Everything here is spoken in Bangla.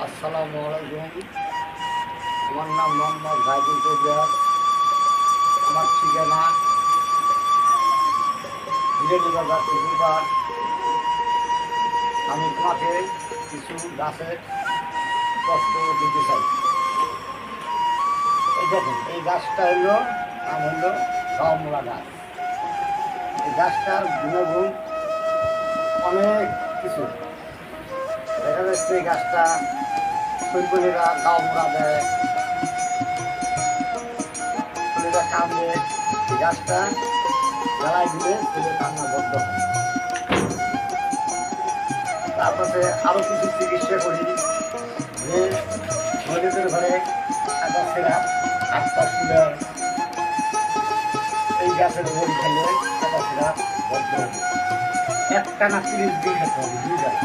আসসালামু আলাইকুম। আমার নাম মোহাম্মদ গাইবুল কবির। আমার ঠিকানা বিরানীবাজার পুকুরপাড়। আমি তোমাকে কিছু গাছের তথ্য দিতে চাই। এই দেখেন, এই গাছটা নাম হলো গাওমুড়া গাছ। এই গাছটার গুণগুণ অনেক কিছু। দেখা যাচ্ছে এই গাছটা শৈবলীরা গাওমুড়া দেয়, শরীরে কামড়ে এই গাছটা জ্বালাই দিলে শরীরে কান্না বদ্ধ হয়। তারপরে আরও কিছু চিকিৎসা করি, যে মহিলাদের ঘরে কাঁচা ছেঁড়া হাত পা ফুলে এই গাছের বড়ি খেলে কাঁচা ছেঁড়া বদ্ধ হবে। একটা না 30 দিন খেতে হবে, 2 গাছ।